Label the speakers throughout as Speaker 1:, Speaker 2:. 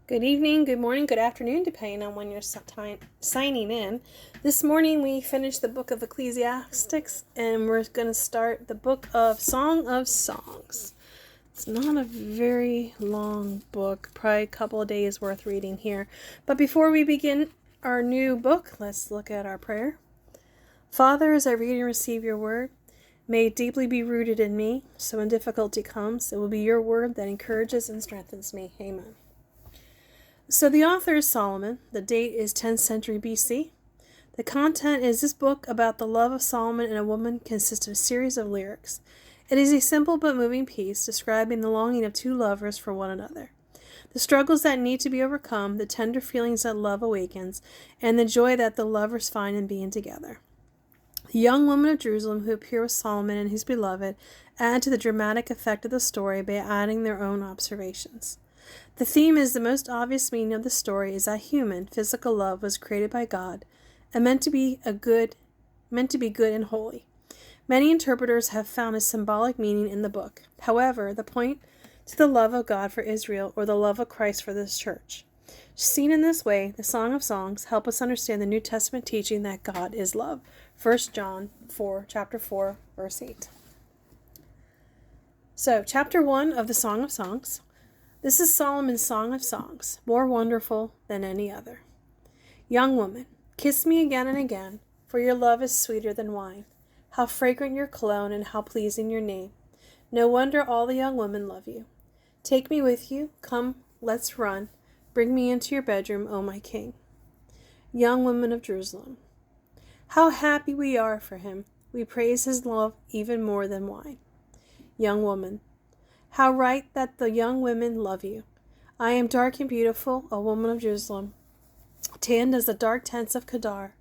Speaker 1: Good evening, good morning, good afternoon, depending on when you're signing in. This morning we finished the book of Ecclesiastes, and we're going to start the book of Song of Songs. It's not a very long book, probably a couple of days worth reading here. But before we begin our new book, let's look at our prayer. Father, as I read and receive your word, may it deeply be rooted in me, so when difficulty comes, it will be your word that encourages and strengthens me. Amen. So the author is Solomon. The date is 10th century BC. The content is this book about the love of Solomon and a woman consists of a series of lyrics. It is a simple but moving piece describing the longing of two lovers for one another, the struggles that need to be overcome, the tender feelings that love awakens, and the joy that the lovers find in being together. The young women of Jerusalem who appear with Solomon and his beloved add to the dramatic effect of the story by adding their own observations. The theme is the most obvious meaning of the story is that human, physical love was created by God and meant to be good and holy. Many interpreters have found a symbolic meaning in the book. However, the point to the love of God for Israel or the love of Christ for this church. Seen in this way, the Song of Songs help us understand the New Testament teaching that God is love. 1 John 4, chapter 4, verse 8. So, chapter 1 of the Song of Songs. This is Solomon's Song of Songs, more wonderful than any other. Young woman, kiss me again and again, for your love is sweeter than wine. How fragrant your cologne and how pleasing your name. No wonder all the young women love you. Take me with you, come, let's run. Bring me into your bedroom, O my king. Young women of Jerusalem, how happy we are for him. We praise his love even more than wine. Young woman, how right that the young women love you. I am dark and beautiful, a woman of Jerusalem, tanned as the dark tents of Kedar.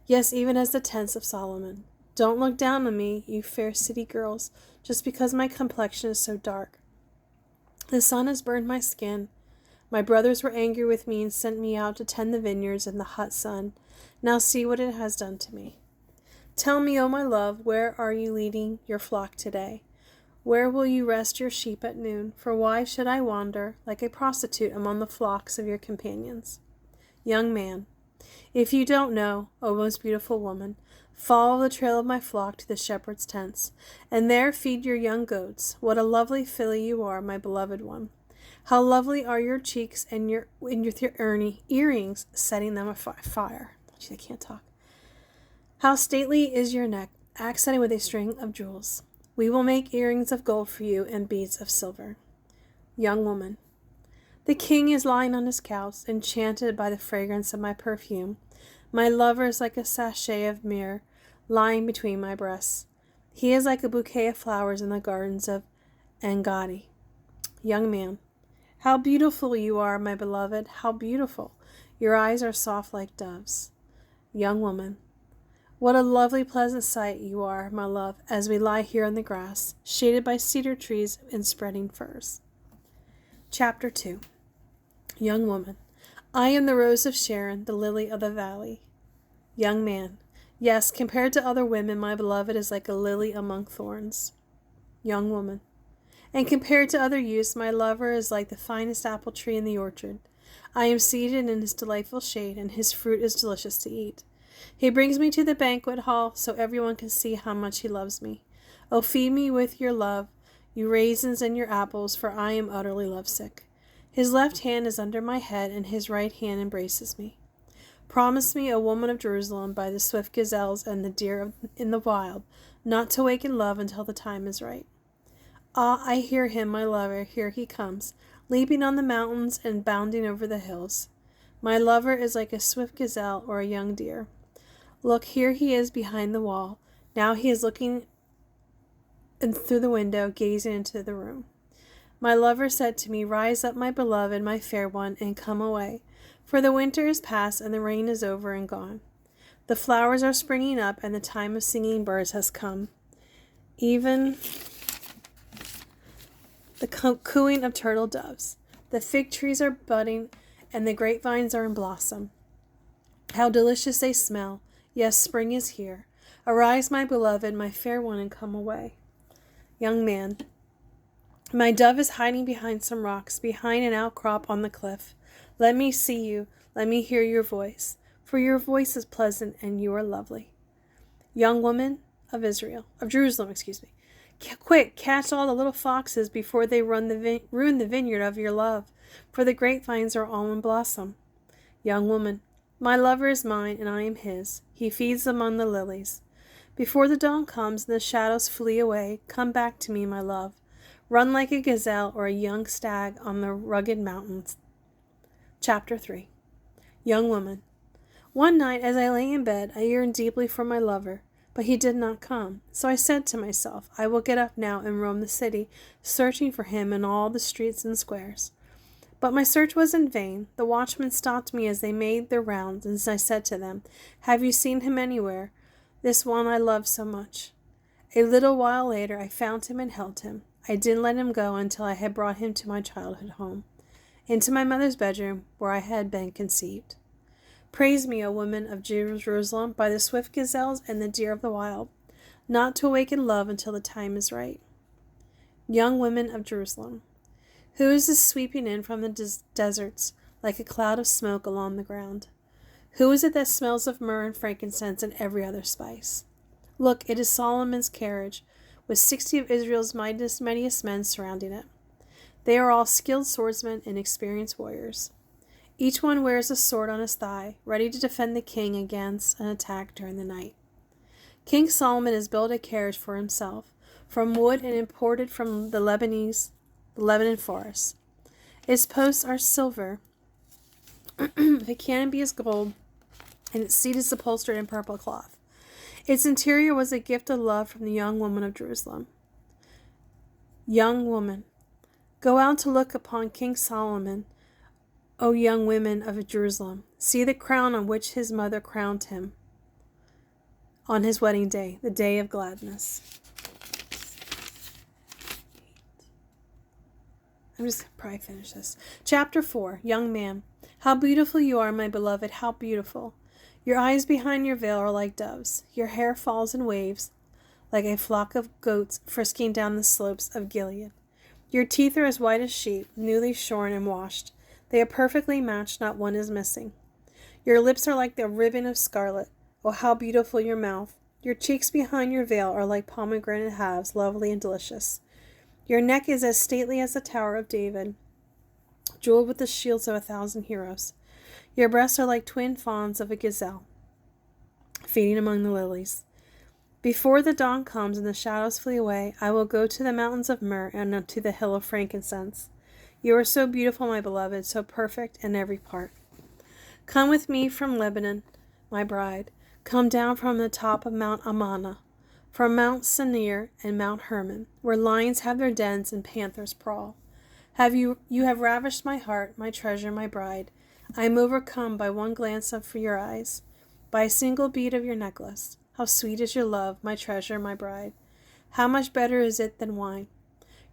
Speaker 1: Yes, even as the tents of Solomon. Don't look down on me, you fair city girls, just because my complexion is so dark. The sun has burned my skin. My brothers were angry with me and sent me out to tend the vineyards in the hot sun. Now see what it has done to me. Tell me, O my love, where are you leading your flock today? Where will you rest your sheep at noon? For why should I wander like a prostitute among the flocks of your companions? Young man, if you don't know, O most beautiful woman, follow the trail of my flock to the shepherd's tents, and there feed your young goats. What a lovely filly you are, my beloved one. How lovely are your cheeks and your earrings, setting them afire. Gee, I can't talk. How stately is your neck, accented with a string of jewels. We will make earrings of gold for you and beads of silver. Young woman, the king is lying on his couch, enchanted by the fragrance of my perfume. My lover is like a sachet of myrrh lying between my breasts. He is like a bouquet of flowers in the gardens of Engaddi. Young man, how beautiful you are, my beloved, how beautiful. Your eyes are soft like doves. Young woman, what a lovely, pleasant sight you are, my love, as we lie here on the grass, shaded by cedar trees and spreading firs. Chapter 2. Young woman, I am the rose of Sharon, the lily of the valley. Young man, yes, compared to other women, my beloved is like a lily among thorns. Young woman, and compared to other youths, my lover is like the finest apple tree in the orchard. I am seated in his delightful shade, and his fruit is delicious to eat. He brings me to the banquet hall so everyone can see how much he loves me. Oh, feed me with your love, you raisins and your apples, for I am utterly lovesick. His left hand is under my head, and his right hand embraces me. Promise me, O woman of Jerusalem, by the swift gazelles and the deer in the wild, not to waken love until the time is right. Ah, I hear him, my lover, here he comes, leaping on the mountains and bounding over the hills. My lover is like a swift gazelle or a young deer. Look, here he is behind the wall. Now he is looking through the window, gazing into the room. My lover said to me, Rise up, my beloved, my fair one, and come away. For the winter is past, and the rain is over and gone. The flowers are springing up, and the time of singing birds has come. Even the cooing of turtle doves. The fig trees are budding, and the grapevines are in blossom. How delicious they smell. Yes, spring is here. Arise, my beloved, my fair one, and come away. Young man, My dove is hiding behind some rocks, behind an outcrop on the cliff. Let me see you, let me hear your voice, for your voice is pleasant and you are lovely. Young woman of Jerusalem. Quick, catch all the little foxes before they ruin the vineyard of your love, for the grapevines are all in blossom. Young woman, my lover is mine and I am his. He feeds among the lilies. Before the dawn comes and the shadows flee away, come back to me, my love. Run like a gazelle or a young stag on the rugged mountains. Chapter 3. Young woman. One night as I lay in bed, I yearned deeply for my lover, but he did not come. So I said to myself, I will get up now and roam the city, searching for him in all the streets and squares. But my search was in vain. The watchmen stopped me as they made their rounds, and I said to them, Have you seen him anywhere, this one I love so much? A little while later I found him and held him. I didn't let him go until I had brought him to my childhood home, into my mother's bedroom where I had been conceived. Praise me, O woman of Jerusalem, by the swift gazelles and the deer of the wild, not to awaken love until the time is right. Young women of Jerusalem. Who is this sweeping in from the deserts like a cloud of smoke along the ground? Who is it that smells of myrrh and frankincense and every other spice? Look, it is Solomon's carriage, with 60 of Israel's mightiest men surrounding it. They are all skilled swordsmen and experienced warriors. Each one wears a sword on his thigh, ready to defend the king against an attack during the night. King Solomon has built a carriage for himself, from wood and imported from the Lebanon forest. Its posts are silver, the canopy is gold, and its seat is upholstered in purple cloth. Its interior was a gift of love from the young woman of Jerusalem. Young woman, go out to look upon King Solomon, O young women of Jerusalem. See the crown on which his mother crowned him on his wedding day, the day of gladness. I'm just going to probably finish this. Chapter 4. Young man. How beautiful you are, my beloved, how beautiful. Your eyes behind your veil are like doves. Your hair falls in waves, like a flock of goats frisking down the slopes of Gilead. Your teeth are as white as sheep, newly shorn and washed. They are perfectly matched, not one is missing. Your lips are like the ribbon of scarlet. Oh, how beautiful your mouth. Your cheeks behind your veil are like pomegranate halves, lovely and delicious. Your neck is as stately as the Tower of David, jeweled with the shields of 1,000 heroes. Your breasts are like twin fawns of a gazelle, feeding among the lilies. Before the dawn comes and the shadows flee away, I will go to the mountains of myrrh and to the hill of frankincense. You are so beautiful, my beloved, so perfect in every part. Come with me from Lebanon, my bride. Come down from the top of Mount Amana, from Mount Senir and Mount Hermon, where lions have their dens and panthers prowl. You have ravished my heart, my treasure, my bride. I am overcome by one glance of your eyes, by a single bead of your necklace. How sweet is your love, my treasure, my bride. How much better is it than wine?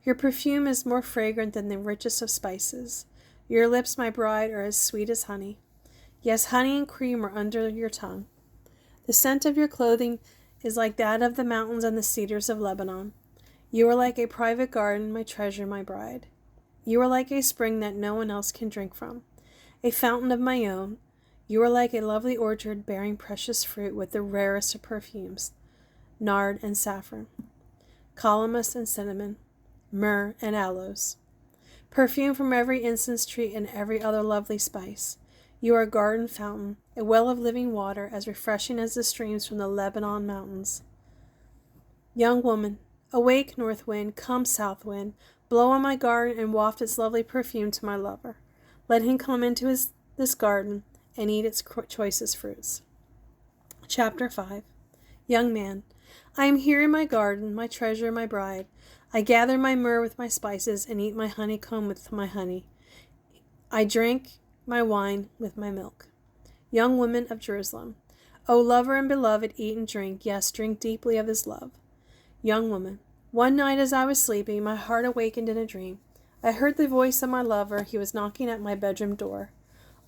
Speaker 1: Your perfume is more fragrant than the richest of spices. Your lips, my bride, are as sweet as honey. Yes, honey and cream are under your tongue. The scent of your clothing is like that of the mountains and the cedars of Lebanon. You are like a private garden, my treasure, my bride. You are like a spring that no one else can drink from, a fountain of my own. You are like a lovely orchard bearing precious fruit with the rarest of perfumes, nard and saffron, calamus and cinnamon, myrrh and aloes, perfume from every incense tree and every other lovely spice. You are a garden fountain, a well of living water, as refreshing as the streams from the Lebanon mountains. Young woman, awake, north wind, come, south wind, blow on my garden and waft its lovely perfume to my lover. Let him come into this garden and eat its choicest fruits. Chapter 5. Young man, I am here in my garden, my treasure, my bride. I gather my myrrh with my spices and eat my honeycomb with my honey. I drink my wine with my milk. Young woman of Jerusalem, O lover and beloved, eat and drink, yes, drink deeply of this love. Young woman, one night as I was sleeping, my heart awakened in a dream. I heard the voice of my lover. He was knocking at my bedroom door.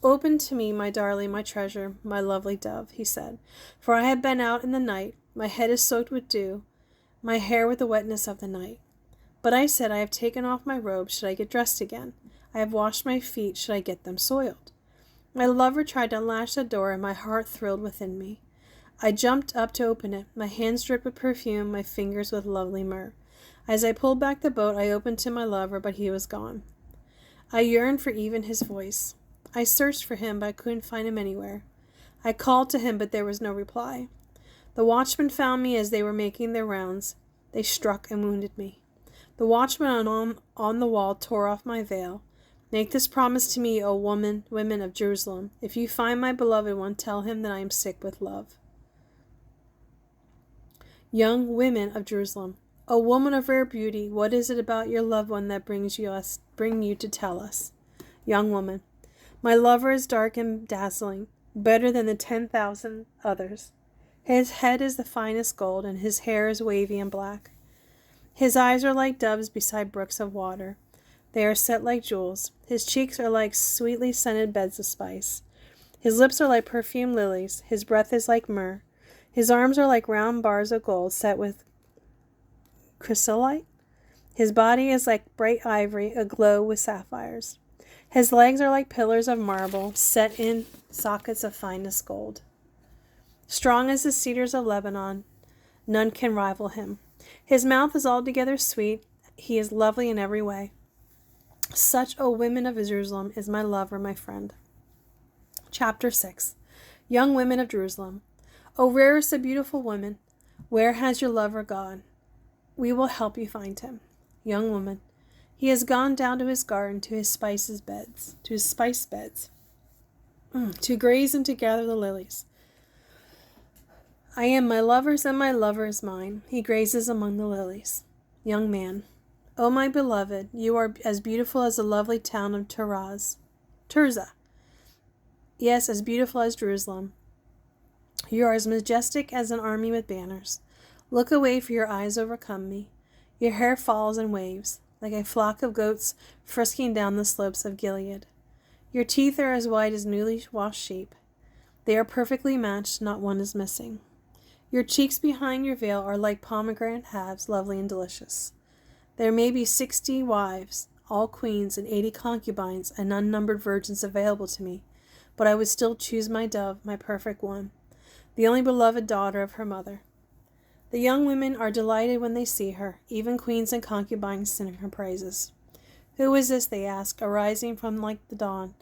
Speaker 1: Open to me, my darling, my treasure, my lovely dove, he said, for I have been out in the night. My head is soaked with dew, my hair with the wetness of the night. But I said, I have taken off my robe, should I get dressed again? I have washed my feet, should I get them soiled? My lover tried to unlatch the door, and my heart thrilled within me. I jumped up to open it. My hands dripped with perfume, my fingers with lovely myrrh. As I pulled back the bolt, I opened to my lover, but he was gone. I yearned for even his voice. I searched for him, but I couldn't find him anywhere. I called to him, but there was no reply. The watchmen found me as they were making their rounds. They struck and wounded me. The watchman on the wall tore off my veil. Make this promise to me, O women of Jerusalem. If you find my beloved one, tell him that I am sick with love. Young women of Jerusalem. O woman of rare beauty, what is it about your loved one that bring you to tell us? Young woman. My lover is dark and dazzling, better than the 10,000 others. His head is the finest gold, and his hair is wavy and black. His eyes are like doves beside brooks of water. They are set like jewels. His cheeks are like sweetly scented beds of spice. His lips are like perfumed lilies. His breath is like myrrh. His arms are like round bars of gold set with chrysolite. His body is like bright ivory, aglow with sapphires. His legs are like pillars of marble, set in sockets of finest gold. Strong as the cedars of Lebanon, none can rival him. His mouth is altogether sweet. He is lovely in every way. Such, O women of Jerusalem, is my lover, my friend. Chapter 6. Young women of Jerusalem. O rarest of beautiful women, where has your lover gone? We will help you find him. Young woman. He has gone down to his garden, to his spice beds, to graze and to gather the lilies. I am my lover's, and my lover is mine. He grazes among the lilies. Young man. O my beloved, you are as beautiful as the lovely town of Tirzah. Yes, as beautiful as Jerusalem. You are as majestic as an army with banners. Look away, for your eyes overcome me. Your hair falls in waves, like a flock of goats frisking down the slopes of Gilead. Your teeth are as white as newly washed sheep. They are perfectly matched, not one is missing. Your cheeks behind your veil are like pomegranate halves, lovely and delicious. There may be 60 wives, all queens, and 80 concubines, and unnumbered virgins available to me, but I would still choose my dove, my perfect one, the only beloved daughter of her mother. The young women are delighted when they see her, even queens and concubines sing her praises. Who is this, they ask, arising from like the dawn,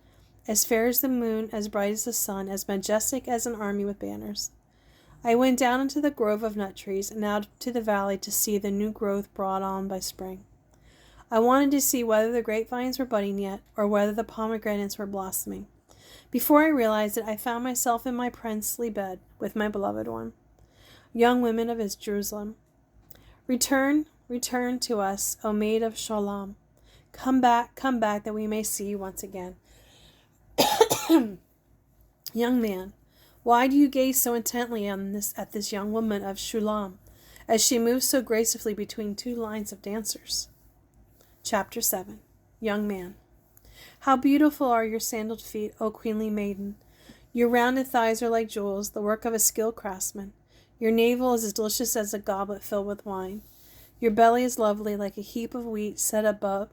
Speaker 1: as fair as the moon, as bright as the sun, as majestic as an army with banners? I went down into the grove of nut trees and out to the valley to see the new growth brought on by spring. I wanted to see whether the grapevines were budding yet, or whether the pomegranates were blossoming. Before I realized it, I found myself in my princely bed with my beloved one. Young women of Jerusalem. Return, return to us, O maid of Shalom. Come back, that we may see you once again. Young man. Why do you gaze so intently at this young woman of Shulam, as she moves so gracefully between two lines of dancers? Chapter 7. Young man. How beautiful are your sandaled feet, O queenly maiden! Your rounded thighs are like jewels, the work of a skilled craftsman. Your navel is as delicious as a goblet filled with wine. Your belly is lovely, like a heap of wheat set about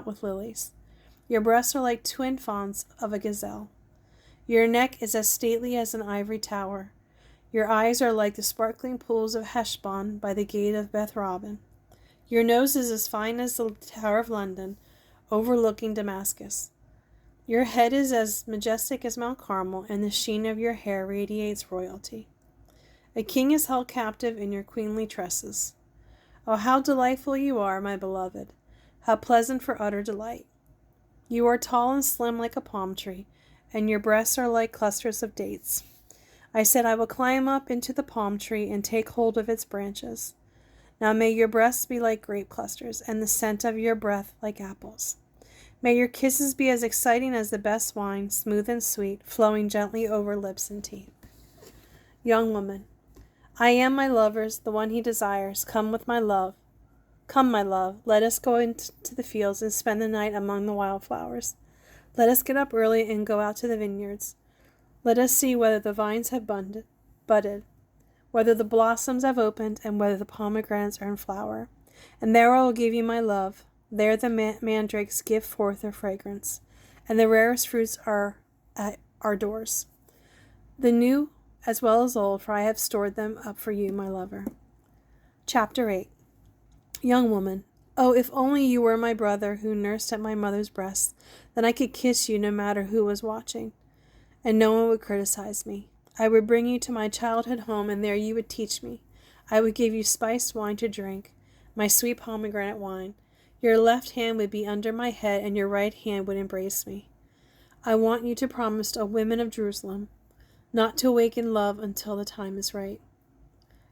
Speaker 1: with lilies. Your breasts are like twin fawns of a gazelle. Your neck is as stately as an ivory tower. Your eyes are like the sparkling pools of Heshbon by the gate of Beth-Rabbin. Your nose is as fine as the Tower of London, overlooking Damascus. Your head is as majestic as Mount Carmel, and the sheen of your hair radiates royalty. A king is held captive in your queenly tresses. Oh, how delightful you are, my beloved! How pleasant for utter delight! You are tall and slim like a palm tree, and your breasts are like clusters of dates. I said, I will climb up into the palm tree and take hold of its branches. Now may your breasts be like grape clusters, and the scent of your breath like apples. May your kisses be as exciting as the best wine, smooth and sweet, flowing gently over lips and teeth. Young woman. I am my lover's, the one he desires. Come with my love. Come, my love, let us go into the fields and spend the night among the wildflowers. Let us get up early and go out to the vineyards. Let us see whether the vines have budded, whether the blossoms have opened, and whether the pomegranates are in flower. And there I will give you my love. There the mandrakes give forth their fragrance, and the rarest fruits are at our doors. The new as well as old, for I have stored them up for you, my lover. Chapter 8. Young woman, oh, if only you were my brother who nursed at my mother's breast, then I could kiss you no matter who was watching, and no one would criticize me. I would bring you to my childhood home, and there you would teach me. I would give you spiced wine to drink, my sweet pomegranate wine. Your left hand would be under my head, and your right hand would embrace me. I want you to promise to women of Jerusalem not to awaken love until the time is right.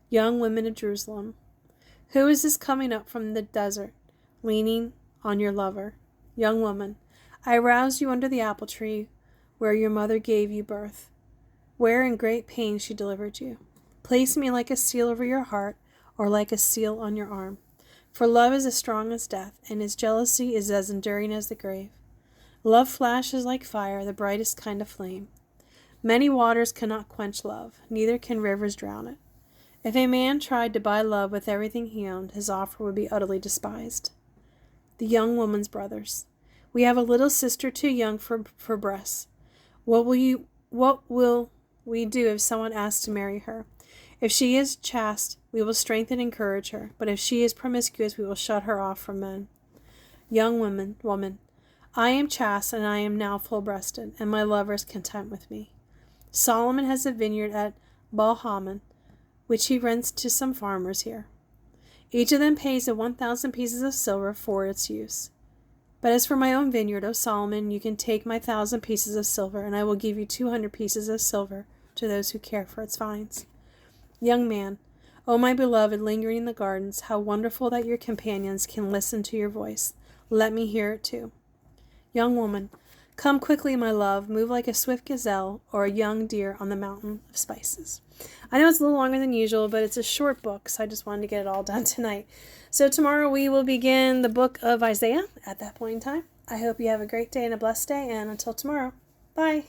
Speaker 1: Young women of Jerusalem, who is this coming up from the desert, leaning on your lover? Young woman, I aroused you under the apple tree where your mother gave you birth, where in great pain she delivered you. Place me like a seal over your heart, or like a seal on your arm. For love is as strong as death, and its jealousy is as enduring as the grave. Love flashes like fire, the brightest kind of flame. Many waters cannot quench love, neither can rivers drown it. If a man tried to buy love with everything he owned, his offer would be utterly despised. The young woman's brothers. We have a little sister too young for breasts. What will we do if someone asks to marry her? If she is chaste, we will strengthen and encourage her, but if she is promiscuous, we will shut her off from men. Young woman, I am chaste, and I am now full-breasted, and my lover is content with me. Solomon has a vineyard at Baal-Hamon, which he rents to some farmers here. Each of them pays 1,000 pieces of silver for its use. But as for my own vineyard, O Solomon, you can take my 1,000 pieces of silver, and I will give you 200 pieces of silver to those who care for its vines. Young man, O my beloved, lingering in the gardens, how wonderful that your companions can listen to your voice. Let me hear it too. Young woman, come quickly, my love, move like a swift gazelle or a young deer on the mountain of spices. I know it's a little longer than usual, but it's a short book, so I just wanted to get it all done tonight. So tomorrow we will begin the book of Isaiah at that point in time. I hope you have a great day and a blessed day, and until tomorrow, bye.